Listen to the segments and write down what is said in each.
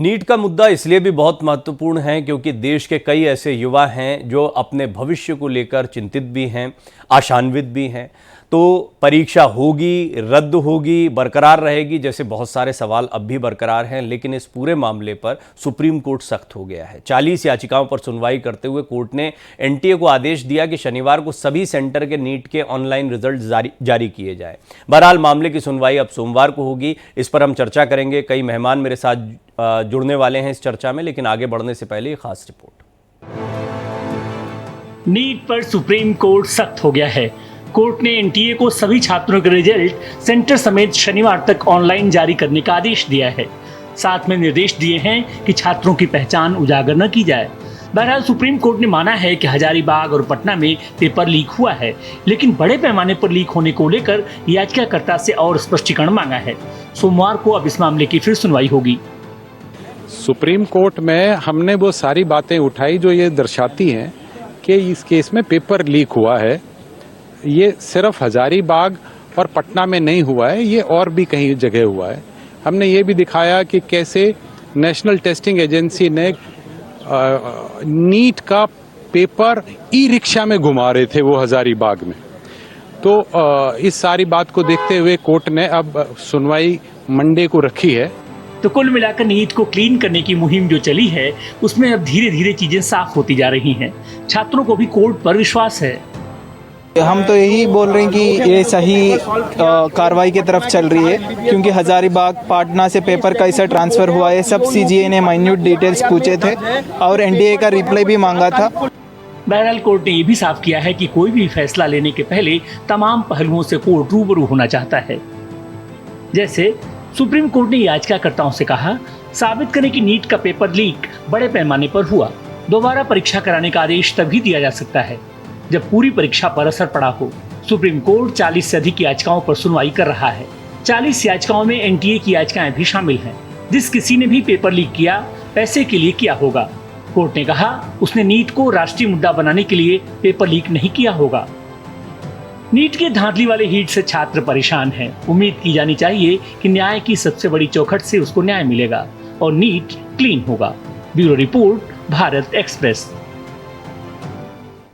NEET का मुद्दा इसलिए भी बहुत महत्वपूर्ण है क्योंकि देश के कई ऐसे युवा हैं जो अपने भविष्य को लेकर चिंतित भी हैं, आशान्वित भी हैं। तो परीक्षा होगी, रद्द होगी, बरकरार रहेगी, जैसे बहुत सारे सवाल अब भी बरकरार हैं। लेकिन इस पूरे मामले पर सुप्रीम कोर्ट सख्त हो गया है। 40 याचिकाओं पर सुनवाई करते हुए कोर्ट ने एनटीए को आदेश दिया कि शनिवार को सभी सेंटर के नीट के ऑनलाइन रिजल्ट जारी किए जाए। बहरहाल मामले की सुनवाई अब सोमवार को होगी। इस पर हम चर्चा करेंगे। कई मेहमान मेरे साथ जुड़ने वाले हैं इस चर्चा में, लेकिन आगे बढ़ने से पहले एक खास रिपोर्ट। नीट पर सुप्रीम कोर्ट सख्त हो गया है। कोर्ट ने एनटीए को सभी छात्रों के रिजल्ट सेंटर समेत शनिवार तक ऑनलाइन जारी करने का आदेश दिया है। साथ में निर्देश दिए हैं कि छात्रों की पहचान उजागर न की जाए। बहरहाल सुप्रीम कोर्ट ने माना है कि हजारीबाग और पटना में पेपर लीक हुआ है, लेकिन बड़े पैमाने पर लीक होने को लेकर याचिकाकर्ता से और स्पष्टीकरण मांगा है। सोमवार को अब इस मामले की फिर सुनवाई होगी। सुप्रीम कोर्ट में हमने वो सारी बातें उठाई जो ये दर्शाती हैं कि इस केस में पेपर लीक हुआ है। ये सिर्फ हजारीबाग और पटना में नहीं हुआ है, ये और भी कहीं जगह हुआ है। हमने ये भी दिखाया कि कैसे नेशनल टेस्टिंग एजेंसी ने नीट का पेपर ई रिक्शा में घुमा रहे थे वो हजारीबाग में। तो इस सारी बात को देखते हुए कोर्ट ने अब सुनवाई मंडे को रखी है। तो कुल मिलाकर नीट को क्लीन करने की मुहिम जो चली है उसमें अब धीरे धीरे चीजें साफ होती जा रही हैं। छात्रों को भी कोर्ट पर विश्वास है। हम तो यही बोल रहे हैं कि ये सही कार्रवाई की तरफ चल रही है, क्योंकि हजारीबाग पटना से पेपर कैसा ट्रांसफर हुआ है सब सीजीए ने माइन्यूट डिटेल्स पूछे थे और एनडीए का रिप्लाई भी मांगा था। बहरहाल कोर्ट ने ये भी साफ किया है कि कोई भी फैसला लेने के पहले तमाम पहलुओं से कोर्ट रूबरू होना चाहता है। जैसे सुप्रीम कोर्ट ने याचिकाकर्ताओं से कहा, साबित करें कि नीट का पेपर लीक बड़े पैमाने पर हुआ। दोबारा परीक्षा कराने का आदेश तभी दिया जा सकता है जब पूरी परीक्षा पर असर पड़ा हो। सुप्रीम कोर्ट 40 से अधिक याचिकाओं पर सुनवाई कर रहा है। 40 याचिकाओं में एनटीए की याचिकाएं भी शामिल हैं। जिस किसी ने भी पेपर लीक किया, पैसे के लिए किया होगा। कोर्ट ने कहा उसने नीट को राष्ट्रीय मुद्दा बनाने के लिए पेपर लीक नहीं किया होगा। नीट के धांधली वाले हीट से छात्र परेशान हैं। उम्मीद की जानी चाहिए कि न्याय की सबसे बड़ी चौखट से उसको न्याय मिलेगा और नीट क्लीन होगा। Bureau report, Bharat express.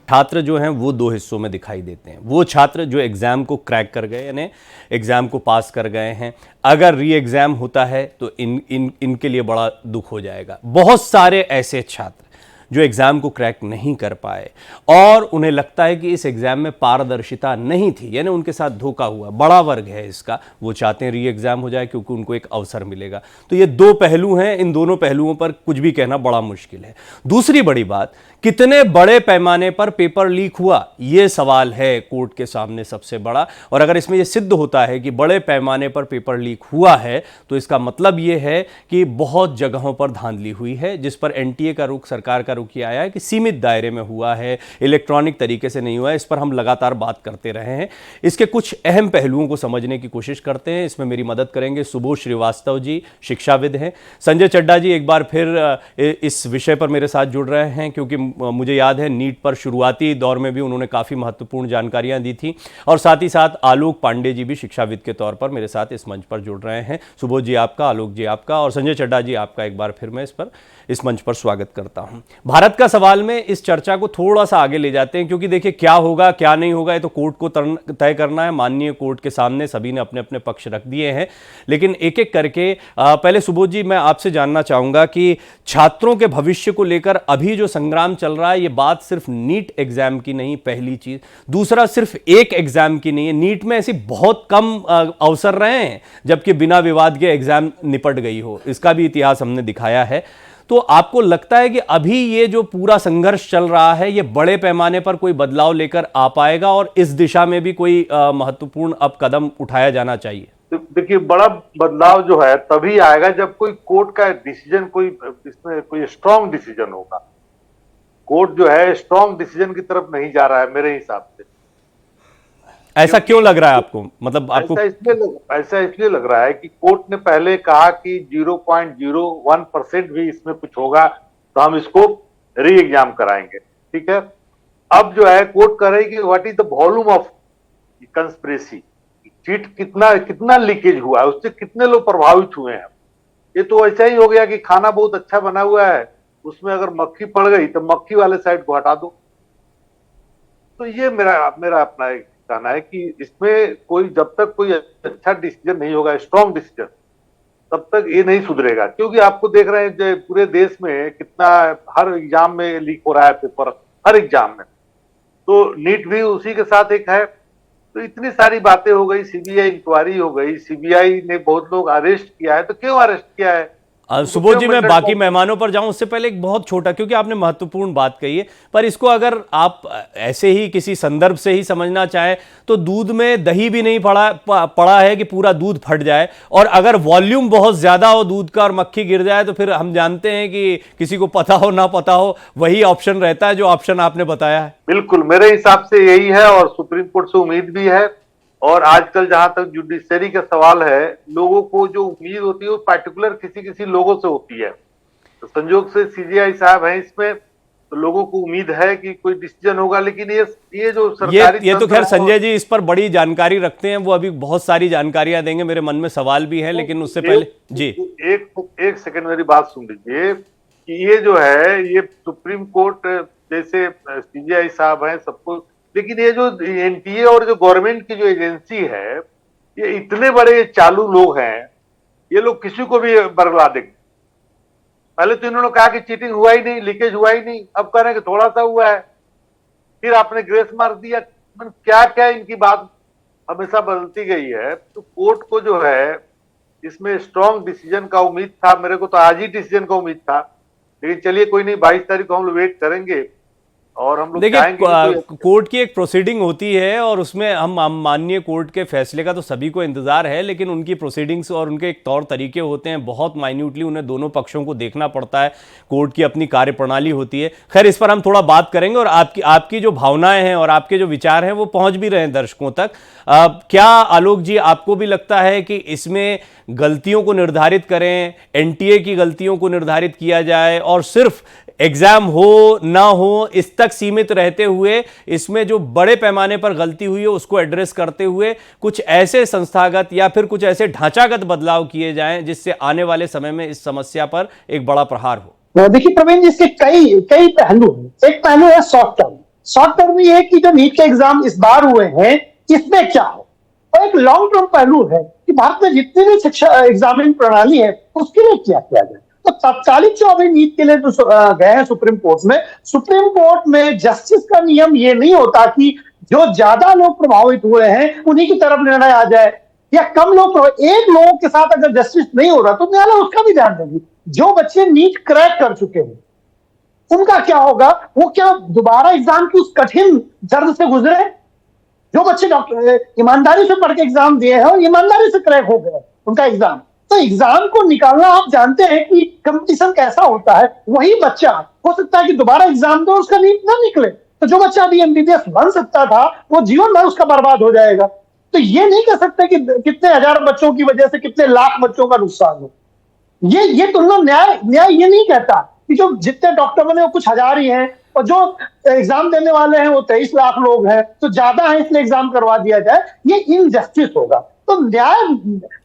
छात्र जो हैं वो दो हिस्सों में दिखाई देते हैं। वो छात्र जो एग्जाम को क्रैक कर गए, यानी एग्जाम को पास कर गए हैं। अगर री एग्जाम होता है तो इनके लिए बड़ा दुख हो जाएगा। बहुत सारे ऐसे छात्र जो एग्ज़ाम को क्रैक नहीं कर पाए और उन्हें लगता है कि इस एग्ज़ाम में पारदर्शिता नहीं थी, यानी उनके साथ धोखा हुआ। बड़ा वर्ग है इसका, वो चाहते हैं री एग्ज़ाम हो जाए क्योंकि उनको एक अवसर मिलेगा। तो ये दो पहलू हैं, इन दोनों पहलुओं पर कुछ भी कहना बड़ा मुश्किल है। दूसरी बड़ी बात, कितने बड़े पैमाने पर पेपर लीक हुआ, ये सवाल है कोर्ट के सामने सबसे बड़ा। और अगर इसमें यह सिद्ध होता है कि बड़े पैमाने पर पेपर लीक हुआ है तो इसका मतलब यह है कि बहुत जगहों पर धांधली हुई है, जिस पर एनटीए का रुख, सरकार का रुख किया आया है कि सीमित दायरे में हुआ है, इलेक्ट्रॉनिक तरीके से नहीं हुआ है। इस पर हम लगातार बात करते रहे हैं। इसके कुछ अहम पहलुओं को समझने की कोशिश करते हैं। इसमें मेरी मदद करेंगे सुबोध श्रीवास्तव जी, शिक्षाविद हैं। संजय चड्ढा जी एक बार फिर इस विषय पर मेरे साथ जुड़ रहे हैं क्योंकि मुझे याद है नीट पर शुरुआती दौर में भी उन्होंने काफ़ी महत्वपूर्ण जानकारियां दी थी। और साथ ही साथ आलोक पांडे जी भी शिक्षाविद के तौर पर मेरे साथ इस मंच पर जुड़ रहे हैं। सुबोध जी आपका, आलोक जी आपका और संजय चड्ढा जी आपका एक बार फिर मैं इस मंच पर स्वागत करता हूं। भारत का सवाल में इस चर्चा को थोड़ा सा आगे ले जाते हैं क्योंकि देखिए क्या होगा क्या नहीं होगा ये तो कोर्ट को तय करना है। माननीय कोर्ट के सामने सभी ने अपने अपने पक्ष रख दिए हैं, लेकिन एक एक करके पहले सुबोध जी मैं आपसे जानना चाहूंगा कि छात्रों के भविष्य को लेकर अभी जो संग्राम चल रहा है, ये बात सिर्फ नीट एग्जाम की नहीं, पहली चीज। दूसरा, सिर्फ एक एग्जाम की नहीं है। नीट में ऐसी बहुत कम अवसर रहे हैं जबकि बिना विवाद के एग्जाम निपट गई हो, इसका भी इतिहास हमने दिखाया है। तो आपको लगता है कि अभी ये जो पूरा संघर्ष चल रहा है ये बड़े पैमाने पर कोई बदलाव लेकर आ पाएगा और इस दिशा में भी कोई महत्वपूर्ण अब कदम उठाया जाना चाहिए? देखिए, बड़ा बदलाव जो है तभी आएगा जब कोई कोर्ट का डिसीजन, इसमें कोई स्ट्रांग डिसीजन होगा। कोर्ट जो है स्ट्रांग डिसीजन की तरफ नहीं जा रहा है मेरे हिसाब से। ऐसा क्यों लग रहा है आपको? मतलब आपको ऐसा इसलिए लग रहा है कि कोर्ट ने पहले कहा कि 0.01% भी इसमें कुछ होगा तो हम इसको री एग्जाम कराएंगे, ठीक है। अब जो है कोर्ट कह रही कि what is the volume of conspiracy, cheat कितना लीकेज हुआ है, उससे कितने लोग प्रभावित हुए हैं। ये तो ऐसा ही हो गया कि खाना बहुत अच्छा बना हुआ है, उसमें अगर मक्खी पड़ गई तो मक्खी वाले साइड को हटा दो। तो ये मेरा मेरा अपना एक कहना है कि इसमें कोई जब तक कोई अच्छा डिसीजन नहीं होगा, स्ट्रॉन्ग डिसीजन, तब तक ये नहीं सुधरेगा। क्योंकि आपको देख रहे हैं जो पूरे देश में कितना हर एग्जाम में लीक हो रहा है पेपर, हर एग्जाम में। तो नीट भी उसी के साथ एक है। तो इतनी सारी बातें हो गई, सीबीआई इंक्वायरी हो गई, सीबीआई ने बहुत लोग अरेस्ट किया है। तो क्यों अरेस्ट किया है? सुबोध जी, मैं बाकी मेहमानों पर जाऊं उससे पहले एक बहुत छोटा, क्योंकि आपने महत्वपूर्ण बात कही है, पर इसको अगर आप ऐसे ही किसी संदर्भ से ही समझना चाहें तो दूध में दही भी नहीं पड़ा है कि पूरा दूध फट जाए। और अगर वॉल्यूम बहुत ज्यादा हो दूध का और मक्खी गिर जाए तो फिर हम जानते हैं कि किसी को पता हो ना पता हो वही ऑप्शन रहता है जो ऑप्शन आपने बताया है। बिल्कुल, मेरे हिसाब से यही है और सुप्रीम कोर्ट से उम्मीद भी है। और आजकल जहां तक जुडिशरी का सवाल है, लोगों को जो उम्मीद होती है वो पर्टिकुलर किसी किसी लोगों से होती है। तो संजोग से सीजीआई साहब हैं इसमें, तो लोगों को उम्मीद है कि कोई डिसीजन होगा। लेकिन ये जो सरकारी ये तो खैर संजय जी इस पर बड़ी जानकारी रखते हैं, वो अभी बहुत सारी जानकारियां देंगे, मेरे मन में सवाल भी है, लेकिन उससे पहले जी एक सेकंड मेरी बात सुन लीजिए कि ये जो है ये सुप्रीम कोर्ट जैसे सीजीआई साहब हैं सबको, लेकिन ये जो एनटीए और जो गवर्नमेंट की जो एजेंसी है, ये इतने बड़े चालू लोग हैं, ये लोग किसी को भी बरगला देंगे। पहले तो इन्होंने कहा कि चीटिंग हुआ ही नहीं, लीकेज हुआ ही नहीं, अब कह रहे हैं कि थोड़ा सा हुआ है, फिर आपने ग्रेस मार्क दिया। क्या क्या इनकी बात हमेशा बदलती गई है। तो कोर्ट को जो है इसमें स्ट्रॉन्ग डिसीजन का उम्मीद था, मेरे को तो आज ही डिसीजन का उम्मीद था। लेकिन चलिए कोई नहीं, 22 तारीख को हम लोग वेट करेंगे और हम लोग देखिए कोर्ट की एक प्रोसीडिंग होती है और उसमें हम माननीय कोर्ट के फैसले का तो सभी को इंतजार है, लेकिन उनकी प्रोसीडिंग्स और उनके एक तौर तरीके होते हैं, बहुत माइन्यूटली उन्हें दोनों पक्षों को देखना पड़ता है, कोर्ट की अपनी कार्यप्रणाली होती है। खैर इस पर हम थोड़ा बात करेंगे और आपकी जो भावनाएं हैं और आपके जो विचार हैं वो पहुंच भी रहे हैं दर्शकों तक। क्या आलोक जी आपको भी लगता है कि इसमें गलतियों को निर्धारित करें, एनटीए की गलतियों को निर्धारित किया जाए और सिर्फ एग्जाम हो ना हो इस तक सीमित रहते हुए इसमें जो बड़े पैमाने पर गलती हुई है उसको एड्रेस करते हुए कुछ ऐसे संस्थागत या फिर कुछ ऐसे ढांचागत बदलाव किए जाएं जिससे आने वाले समय में इस समस्या पर एक बड़ा प्रहार हो? देखिए प्रवीण जी, इसके कई पहलू हैं। एक पहलू है शॉर्ट टर्म। शॉर्ट टर्म ये है कि जो नीट के एग्जाम इस बार हुए हैं इसमें क्या हो, और एक लॉन्ग टर्म पहलू है कि भारत में जितनी भी शिक्षा एग्जामिनेशन प्रणाली है उसके लिए क्या किया जाए। तो तत्कालिक जो अभी नीट के लिए जो गए हैं सुप्रीम कोर्ट में जस्टिस का नियम ये नहीं होता कि जो ज्यादा लोग प्रभावित हुए हैं उन्हीं की तरफ निर्णय आ जाए, या कम लोग एक लोगों के साथ अगर जस्टिस नहीं हो रहा तो न्यायालय उसका भी ध्यान देगी। जो बच्चे नीट क्रैक कर चुके हैं उनका क्या होगा, वो क्या दोबारा एग्जाम की उस कठिन दर्द से गुजरे? जो बच्चे ईमानदारी से पढ़ के एग्जाम दिए हैं और ईमानदारी से क्रैक हो गए उनका एग्जाम, तो एग्जाम को निकालना आप जानते हैं कि कंपटीशन कैसा होता है। वही बच्चा हो सकता है कि दोबारा एग्जाम दो उसका नीट ना निकले, तो जो बच्चा अभी एमबीबीएस बन सकता था वो जीवन भर उसका बर्बाद हो जाएगा। तो ये नहीं कह सकते कि कितने हजार बच्चों की वजह से कितने लाख बच्चों का नुकसान हो। ये तुलना न्याय ये नहीं कहता कि जो जितने डॉक्टर बने वो कुछ हजार ही हैं और जो एग्जाम देने वाले हैं वो 23 लाख लोग हैं, तो ज्यादा है इसलिए एग्जाम करवा दिया जाए, ये इनजस्टिस होगा। तो न्याय,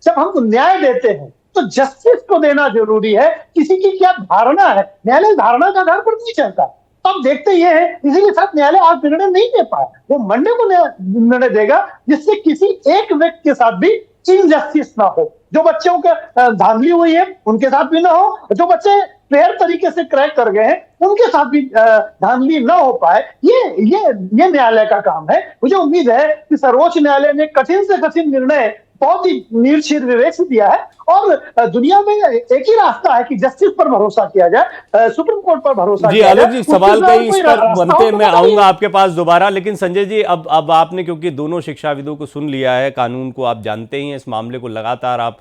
जब हम न्याय देते हैं तो जस्टिस को देना जरूरी है। किसी की क्या धारणा है, न्यायालय धारणा के आधार पर नहीं चलता। अब देखते ये है, इसी के साथ न्यायालय आज निर्णय नहीं दे पाया, वो मंडे को निर्णय देगा जिससे किसी एक व्यक्ति के साथ भी इनजस्टिस ना हो। जो बच्चों के धांधली हुई है उनके साथ भी ना हो, जो बच्चे फेयर तरीके से क्रैक कर गए हैं उनके साथ भी धांधली ना हो पाए। ये न्यायालय का काम है। मुझे उम्मीद है कि सर्वोच्च न्यायालय ने कठिन से कठिन निर्णय बहुत ही निर्शील विवेक से दिया है और दुनिया में एक ही रास्ता है कि जस्टिस पर भरोसा किया जाए, सुप्रीम कोर्ट पर भरोसा जी। आलोक जी सवाल कई इस पर बनते, मैं आऊंगा आपके पास दोबारा, लेकिन संजय जी अब आपने क्योंकि दोनों शिक्षाविदों को सुन लिया है, कानून को आप जानते ही हैं, इस मामले को लगातार आप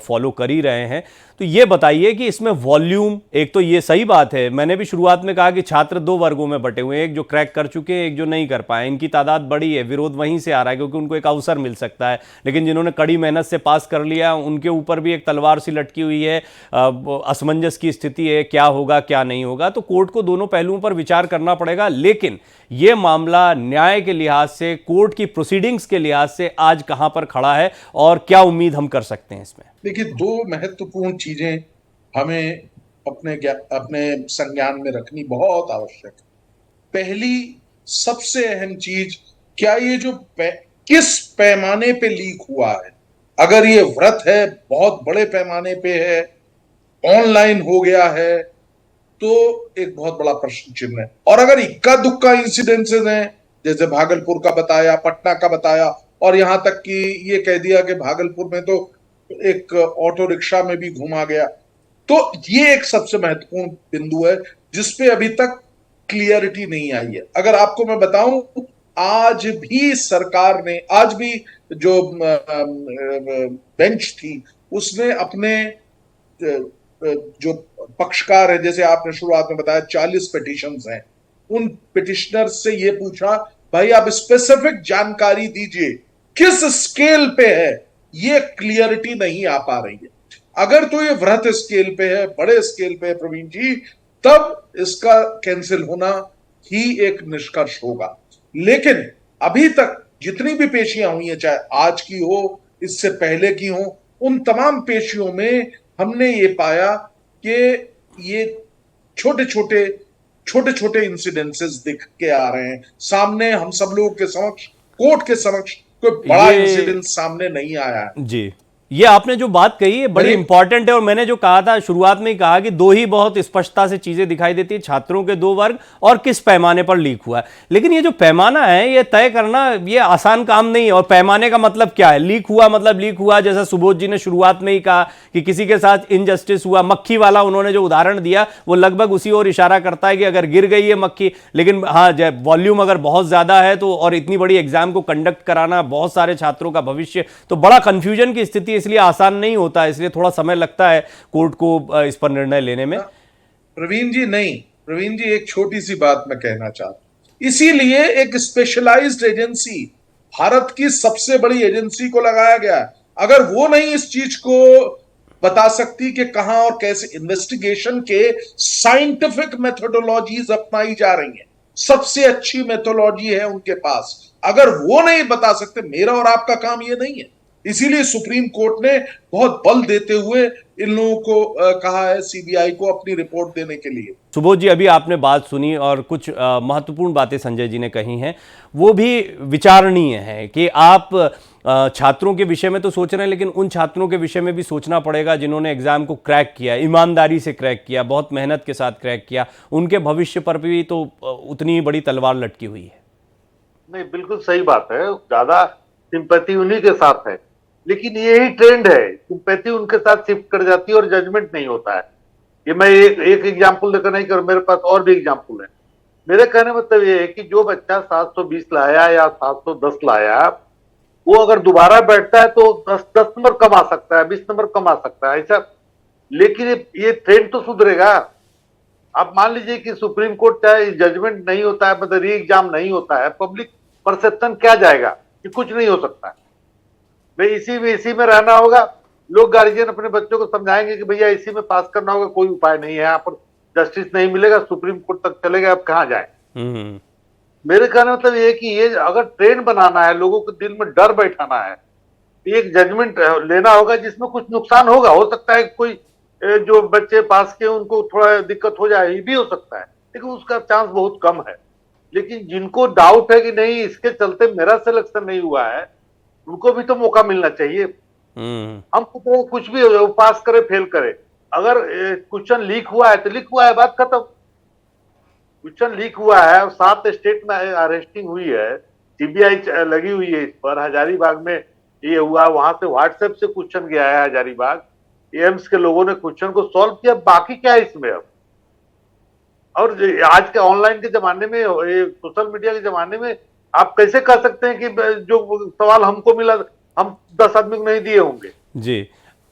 फॉलो कर ही रहे हैं, तो ये बताइए कि इसमें वॉल्यूम, एक तो ये सही बात है, मैंने भी शुरुआत में कहा कि छात्र दो वर्गों में बटे हुए हैं, एक जो क्रैक कर चुके हैं, एक जो नहीं कर पाए, इनकी तादाद बड़ी है, विरोध वहीं से आ रहा है क्योंकि उनको एक अवसर मिल सकता है, लेकिन जिन्होंने कड़ी मेहनत से पास कर लिया उनके ऊपर भी एक तलवार सी लटकी हुई है, असमंजस की स्थिति है, क्या होगा क्या नहीं होगा। तो कोर्ट को दोनों पहलुओं पर विचार करना पड़ेगा, लेकिन यह मामला न्याय के लिहाज से, कोर्ट की प्रोसीडिंग्स के लिहाज से आज कहां पर खड़ा है और क्या उम्मीद हम कर सकते हैं इसमें? देखिए, दो महत्वपूर्ण चीजें हमें अपने संज्ञान में रखनी बहुत आवश्यक है। पहली सबसे अहम चीज, क्या ये जो किस पैमाने पे लीक हुआ है। अगर ये व्रत है, बहुत बड़े पैमाने पे है, ऑनलाइन हो गया है, तो एक बहुत बड़ा प्रश्न चिन्ह है। और अगर इक्का दुक्का इंसिडेंसेस हैं, जैसे भागलपुर का बताया, पटना का बताया, और यहां तक कि ये कह दिया कि भागलपुर में तो एक ऑटो रिक्शा में भी घुमा गया, तो ये एक सबसे महत्वपूर्ण बिंदु है जिसपे अभी तक क्लियरिटी नहीं आई है। अगर आपको मैं बताऊं, आज भी सरकार ने, आज भी जो बेंच थी, उसने अपने जो पक्षकार है, जैसे आपने शुरुआत में बताया 40 पिटिशंस हैं, उन पिटिशनर्स से ये पूछा, भाई आप स्पेसिफिक जानकारी दीजिए किस स्केल पे है, ये क्लियरिटी नहीं आ पा रही है। अगर तो ये वृहत स्केल पे है, बड़े स्केल पे है प्रवीण जी, तब इसका कैंसिल होना ही एक निष्कर्ष होगा। लेकिन अभी तक जितनी भी पेशियां हुई हैं, चाहे आज की हो, इससे पहले की हो, उन तमाम पेशियों में हमने ये पाया कि ये छोटे छोटे इंसिडेंसेस दिख के आ रहे हैं सामने। हम सब लोगों के समक्ष, कोर्ट के समक्ष कोई बड़ा इंसिडेंट सामने नहीं आया है। जी, ये आपने जो बात कही है बड़ी इंपॉर्टेंट है, और मैंने जो कहा था शुरुआत में ही कहा कि दो ही बहुत स्पष्टता से चीजें दिखाई देती है, छात्रों के दो वर्ग और किस पैमाने पर लीक हुआ है। लेकिन ये जो पैमाना है, ये तय करना ये आसान काम नहीं है। और पैमाने का मतलब क्या है? लीक हुआ मतलब लीक हुआ, जैसा सुबोध जी ने शुरुआत में ही कहा कि किसी के साथ इनजस्टिस हुआ। मक्खी वाला उन्होंने जो उदाहरण दिया वो लगभग उसी ओर इशारा करता है कि अगर गिर गई है मक्खी, लेकिन हाँ वॉल्यूम अगर बहुत ज्यादा है तो, और इतनी बड़ी एग्जाम को कंडक्ट कराना, बहुत सारे छात्रों का भविष्य, तो बड़ा कंफ्यूजन की स्थिति, इसलिए आसान नहीं होता है, इसलिए थोड़ा समय लगता है कोर्ट को इस पर निर्णय लेने में। प्रवीण जी एक छोटी सी बात मैं कहना चाहता हूं। इसीलिए एक स्पेशलाइज्ड एजेंसी, भारत की सबसे बड़ी एजेंसी को लगाया गया है। अगर वो नहीं इस चीज को बता सकती कि कहां और कैसे, इन्वेस्टिगेशन के साइंटिफिक मेथोडोलॉजीज अपनाई जा रही हैं, सबसे अच्छी मेथोडोलॉजी है उनके पास, अगर वो नहीं बता सकते, मेरा और आपका काम ये नहीं है। इसीलिए सुप्रीम कोर्ट ने बहुत बल देते हुए इन लोगों को कहा है, सीबीआई को अपनी रिपोर्ट देने के लिए। सुबोध जी, अभी आपने बात सुनी और कुछ महत्वपूर्ण बातें संजय जी ने कही हैं, वो भी विचारणीय है कि आप छात्रों के विषय में तो सोच रहे हैं, लेकिन उन छात्रों के विषय में भी सोचना पड़ेगा जिन्होंने एग्जाम को क्रैक किया, ईमानदारी से क्रैक किया, बहुत मेहनत के साथ क्रैक किया, उनके भविष्य पर भी तो उतनी ही बड़ी तलवार लटकी हुई है। नहीं, बिल्कुल सही बात है, ज्यादा सिंपैथी उन्हीं के साथ है, लेकिन यही ट्रेंड है, सिंपैथी उनके साथ शिफ्ट कर जाती है और जजमेंट नहीं होता है। ये मैं एक एग्जाम्पल देकर नहीं कर, मेरे पास और भी एग्जाम्पल है। मेरे कहने मतलब ये है कि जो बच्चा 720 लाया या 710 लाया, वो अगर दोबारा बैठता है तो 10 नंबर कम आ सकता है, 20 नंबर कम आ सकता है, ऐसा। लेकिन ये ट्रेंड तो सुधरेगा। आप मान लीजिए कि सुप्रीम कोर्ट चाहे जजमेंट नहीं होता है, मतलब री एग्जाम नहीं होता है, पब्लिक परसेप्शन क्या जाएगा कि कुछ नहीं हो सकता है भाई, इसी में रहना होगा। लोग गार्जियन अपने बच्चों को समझाएंगे कि भैया इसी में पास करना होगा, कोई उपाय नहीं है, यहाँ पर जस्टिस नहीं मिलेगा, सुप्रीम कोर्ट तक चलेगा, अब कहाँ जाए। मेरे कहने मतलब ये कि ये अगर ट्रेंड बनाना है, लोगों के दिल में डर बैठाना है, एक जजमेंट लेना होगा जिसमें कुछ नुकसान होगा। हो सकता है कोई जो बच्चे पास के उनको थोड़ा दिक्कत हो जाए, ये भी हो सकता है, लेकिन उसका चांस बहुत कम है। लेकिन जिनको डाउट है कि नहीं इसके चलते मेरा सिलेक्शन नहीं हुआ है, उनको भी तो मौका मिलना चाहिए। हम तो कुछ भी हो जाए, पास करे फेल करे, अगर क्वेश्चन लीक हुआ है तो लीक हुआ है, बात खत्म। क्वेश्चन लीक हुआ है और 7 स्टेट में अरेस्टिंग हुई है, सीबीआई लगी हुई है इस पर। हजारीबाग में ये हुआ, वहां से व्हाट्सएप से क्वेश्चन गया है हजारीबाग, एम्स के लोगों ने क्वेश्चन को सॉल्व किया, बाकी क्या है इसमें अब। और आज के ऑनलाइन के जमाने में, सोशल मीडिया के जमाने में आप कैसे कह सकते हैं कि जो सवाल हमको मिला हम 10 आदमी को नहीं दिए होंगे। जी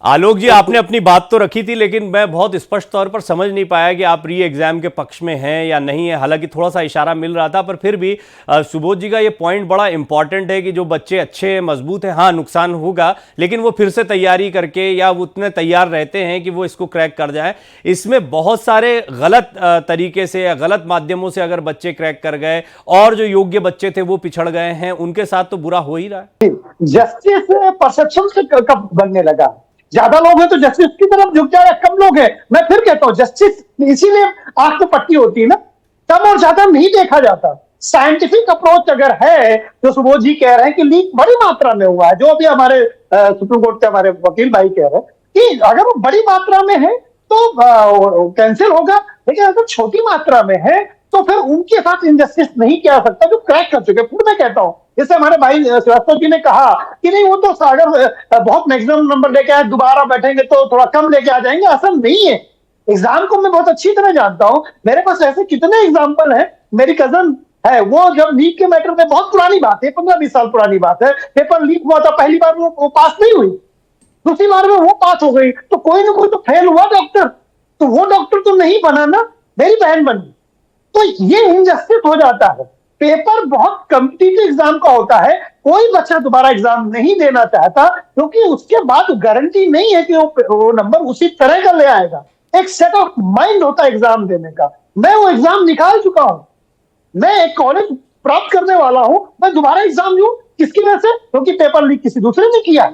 आलोक जी, आपने अपनी बात तो रखी थी, लेकिन मैं बहुत स्पष्ट तौर पर समझ नहीं पाया कि आप री एग्जाम के पक्ष में हैं या नहीं है। हालांकि थोड़ा सा इशारा मिल रहा था, पर फिर भी सुबोध जी का ये पॉइंट बड़ा इंपॉर्टेंट है कि जो बच्चे अच्छे हैं, मजबूत हैं, हाँ नुकसान होगा, लेकिन वो फिर से तैयारी करके या वो उतने तैयार रहते हैं कि वो इसको क्रैक कर जाए। इसमें बहुत सारे गलत तरीके से या गलत माध्यमों से अगर बच्चे क्रैक कर गए और जो योग्य बच्चे थे वो पिछड़ गए हैं, उनके साथ तो बुरा हो ही रहा है। जस्टिस परसेप्शन से कब बनने लगा? ज्यादा लोग हैं तो जस्टिस की तरफ झुक जाएगा, कम लोग हैं, मैं फिर कहता हूं जस्टिस इसीलिए आंख में पट्टी होती है ना, कम और ज्यादा नहीं देखा जाता। साइंटिफिक अप्रोच अगर है, जो सुबोध जी कह रहे हैं कि लीक बड़ी मात्रा में हुआ है, जो अभी हमारे सुप्रीम कोर्ट के हमारे वकील भाई कह रहे हैं कि अगर वो बड़ी मात्रा में है तो कैंसिल होगा, लेकिन अगर छोटी मात्रा में है तो फिर उनके साथ इनजस्टिस नहीं किया सकता जो क्रैक कर चुके। फिर मैं कहता हूं, जैसे हमारे भाई श्रीवास्तव जी ने कहा कि नहीं वो तो अगर बहुत मैक्सिमम नंबर लेके आए, दोबारा बैठेंगे तो थोड़ा कम लेके आ जाएंगे, ऐसा नहीं है। एग्जाम को मैं बहुत अच्छी तरह जानता हूं, मेरे पास ऐसे कितने एग्जाम्पल हैं। मेरी कजन है, वो जब लीक के मैटर में, बहुत पुरानी बात है, 15-20 साल पुरानी बात है, पेपर लीक हुआ था, पहली बार वो पास नहीं हुई, दूसरी बार में वो पास हो गई, तो कोई ना कोई तो फेल हुआ डॉक्टर, तो वो डॉक्टर तो नहीं बना ना, मेरी बहन बनी। तो ये इनजस्टिस हो जाता है। पेपर बहुत कम्पिटिटिव एग्जाम का होता है, कोई बच्चा दोबारा एग्जाम नहीं देना चाहता क्योंकि उसके बाद गारंटी नहीं है कि वो नंबर उसी तरह का ले आएगा। एक सेट ऑफ माइंड होता है एग्जाम देने का। मैं वो एग्जाम निकाल चुका हूं, मैं एक कॉलेज प्राप्त करने वाला हूं, मैं दोबारा एग्जाम दूं किसकी वजह से? क्योंकि पेपर लीक किसी दूसरे ने किया।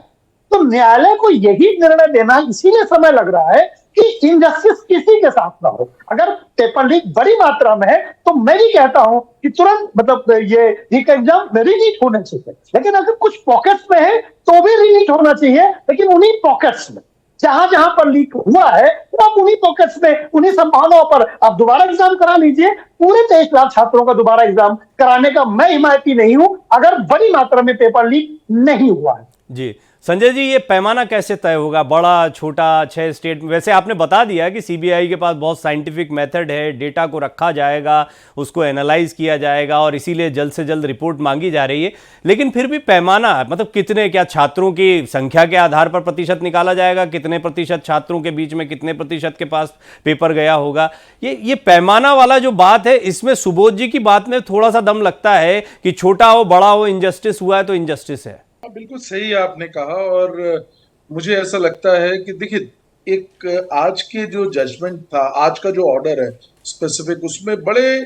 तो न्यायालय को यही निर्णय देना इसीलिए समय लग रहा है कि इनजस्टिस किसी के साथ ना हो। अगर पेपर लीक बड़ी मात्रा में है तो मैं भी कहता हूं कि तुरंत मतलब ये लीक एग्जाम रिलीट होने चाहिए, लेकिन अगर कुछ पॉकेट्स में है तो भी रिलीट होना चाहिए, लेकिन उन्हीं पॉकेट्स में, जहां जहां पर लीक हुआ है तो आप उन्हीं पॉकेट्स में, उन्हीं संभावनाओं पर आप दोबारा एग्जाम करा लीजिए। पूरे 23 लाख छात्रों का दोबारा एग्जाम कराने का मैं हिमायती नहीं हूं अगर बड़ी मात्रा में पेपर लीक नहीं हुआ है। जी संजय जी, ये पैमाना कैसे तय होगा, बड़ा छोटा 6 स्टेट? वैसे आपने बता दिया कि सीबीआई के पास बहुत साइंटिफिक मेथड है, डेटा को रखा जाएगा, उसको एनालाइज किया जाएगा और इसीलिए जल्द से जल्द रिपोर्ट मांगी जा रही है, लेकिन फिर भी पैमाना मतलब कितने, क्या छात्रों की संख्या के आधार पर प्रतिशत निकाला जाएगा, कितने प्रतिशत छात्रों के बीच में कितने प्रतिशत के पास पेपर गया होगा? ये पैमाना वाला जो बात है, इसमें सुबोध जी की बात में थोड़ा सा दम लगता है कि छोटा हो बड़ा हो, इनजस्टिस हुआ है तो इनजस्टिस है। बिल्कुल सही आपने कहा। और मुझे ऐसा लगता है कि देखिए, एक आज के जो जजमेंट था, आज का जो ऑर्डर है स्पेसिफिक, उसमें बड़े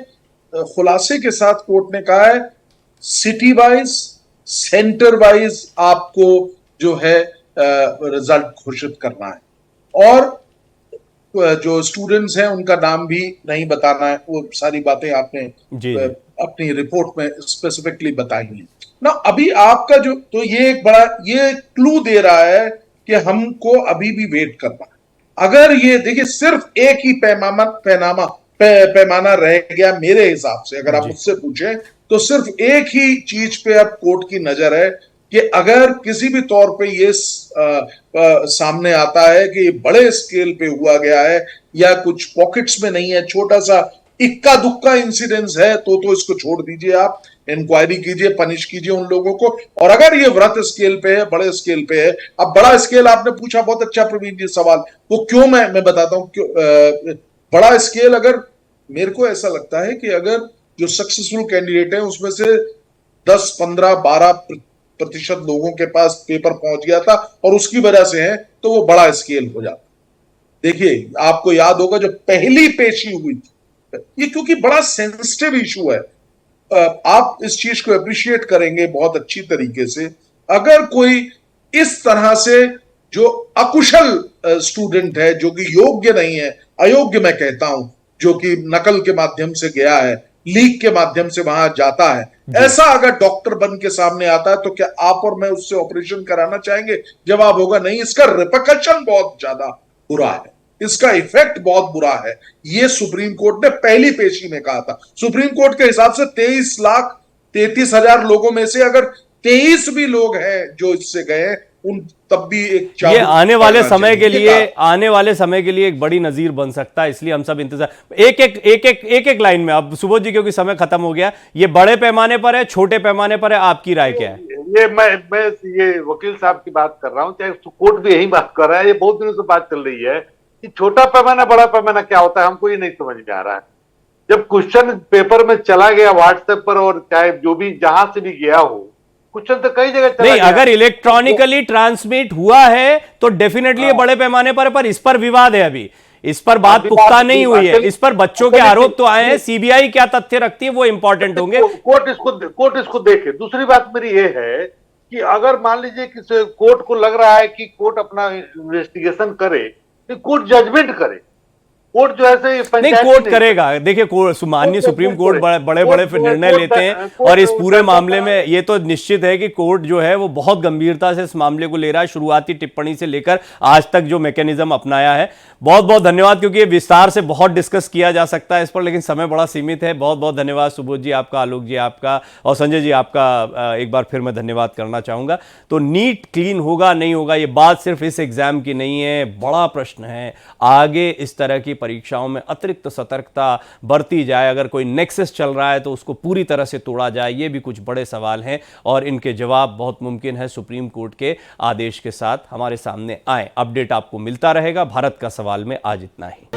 खुलासे के साथ कोर्ट ने कहा है सिटी वाइज, सेंटर वाइज आपको जो है रिजल्ट घोषित करना है, और जो स्टूडेंट्स हैं उनका नाम भी नहीं बताना है। वो सारी बातें आपने अपनी रिपोर्ट में स्पेसिफिकली बताई हैं ना। अभी आपका जो, तो ये एक बड़ा ये क्लू दे रहा है कि हमको अभी भी वेट करना है। अगर ये देखिए सिर्फ एक ही पैमाना रह गया मेरे हिसाब से, अगर आप मुझसे पूछें तो सिर्फ एक ही चीज पे अब कोर्ट की नजर है कि अगर किसी भी तौर पे ये सामने आता है कि बड़े स्केल पे हुआ गया है या कुछ पॉकेट्स में नहीं है, छोटा सा इक्का दुक्का इंसिडेंस है, तो इसको छोड़ दीजिए, आप इंक्वायरी कीजिए, पनिश कीजिए उन लोगों को। और अगर ये वृहत स्केल पे है, बड़े स्केल पे है, अब बड़ा स्केल आपने पूछा, बहुत अच्छा प्रवीण जी सवाल, वो क्यों, मैं बताता हूं क्यों। बड़ा स्केल, अगर मेरे को ऐसा लगता है कि अगर जो सक्सेसफुल कैंडिडेट है उसमें से 10, 15, 12% लोगों के पास पेपर पहुंच गया था और उसकी वजह से है, तो वो बड़ा स्केल हो जाता। देखिए आपको याद होगा जो पहली पेशी हुई थी, ये क्योंकि बड़ा सेंसिटिव इशू है, आप इस चीज को अप्रिशिएट करेंगे बहुत अच्छी तरीके से। अगर कोई इस तरह से जो अकुशल स्टूडेंट है, जो कि योग्य नहीं है, अयोग्य मैं कहता हूं, जो कि नकल के माध्यम से गया है, लीक के माध्यम से वहां जाता है, ऐसा अगर डॉक्टर बन के सामने आता है तो क्या आप और मैं उससे ऑपरेशन कराना चाहेंगे? जवाब होगा नहीं। इसका रिपरकशन बहुत ज्यादा बुरा है, इसका इफेक्ट बहुत बुरा है। ये सुप्रीम कोर्ट ने पहली पेशी में कहा था। सुप्रीम कोर्ट के हिसाब से 23,33,000 लोगों में से अगर 23 भी लोग हैं जो इससे गए, उन तब भी एक ये आने वाले समय के लिए एक बड़ी नजीर बन सकता है, इसलिए हम सब इंतजार। एक लाइन में, अब सुबोध जी क्योंकि समय खत्म हो गया, ये बड़े पैमाने पर है, छोटे पैमाने पर है, आपकी राय क्या है? ये मैं ये वकील साहब की बात कर रहा हूं, चाहे कोर्ट भी यही बात कर रहा है। ये बहुत दिनों से बात चल रही है कि छोटा पैमाना बड़ा पैमाना क्या होता है, हमको ये नहीं समझ में आ रहा है। जब क्वेश्चन पेपर में चला गया व्हाट्सएप पर, और चाहे जो भी जहां से भी गया हो, क्वेश्चन तो कई जगह चला नहीं, गया। अगर इलेक्ट्रॉनिकली ट्रांसमिट हुआ है तो डेफिनेटली बड़े पैमाने पर इस पर विवाद है। अभी इस पर बात पुख्ता नहीं हुई है, इस पर बच्चों के आरोप तो आए हैं। सीबीआई क्या तथ्य रखती है वो इंपॉर्टेंट होंगे, कोर्ट इसको देखे। दूसरी बात मेरी ये है कि अगर मान लीजिए कि कोर्ट को लग रहा है कि कोर्ट अपना इन्वेस्टिगेशन करे तो कोर्ट जजमेंट करे। कोर्ट जो है नहीं, पंचायत कोर्ट करेगा। देखिए, माननीय सुप्रीम कोर्ट बड़े बड़े फिर निर्णय लेते हैं, और इस पूरे मामले में ये तो निश्चित है कि कोर्ट जो है वो बहुत गंभीरता से इस मामले को ले रहा है, शुरुआती टिप्पणी से लेकर आज तक जो मैकेनिज्म अपनाया है। बहुत बहुत धन्यवाद, क्योंकि ये विस्तार से बहुत डिस्कस किया जा सकता है इस पर, लेकिन समय बड़ा सीमित है। बहुत बहुत धन्यवाद सुबोध जी आपका, आलोक जी आपका, और संजय जी आपका एक बार फिर मैं धन्यवाद करना चाहूंगा। तो नीट क्लीन होगा नहीं होगा, ये बात सिर्फ इस एग्जाम की नहीं है, बड़ा प्रश्न है। आगे इस तरह की परीक्षाओं में अतिरिक्त सतर्कता बरती जाए, अगर कोई नेक्सस चल रहा है तो उसको पूरी तरह से तोड़ा जाए, ये भी कुछ बड़े सवाल हैं, और इनके जवाब बहुत मुमकिन है सुप्रीम कोर्ट के आदेश के साथ हमारे सामने आए। अपडेट आपको मिलता रहेगा। भारत का सवाल में आज इतना ही।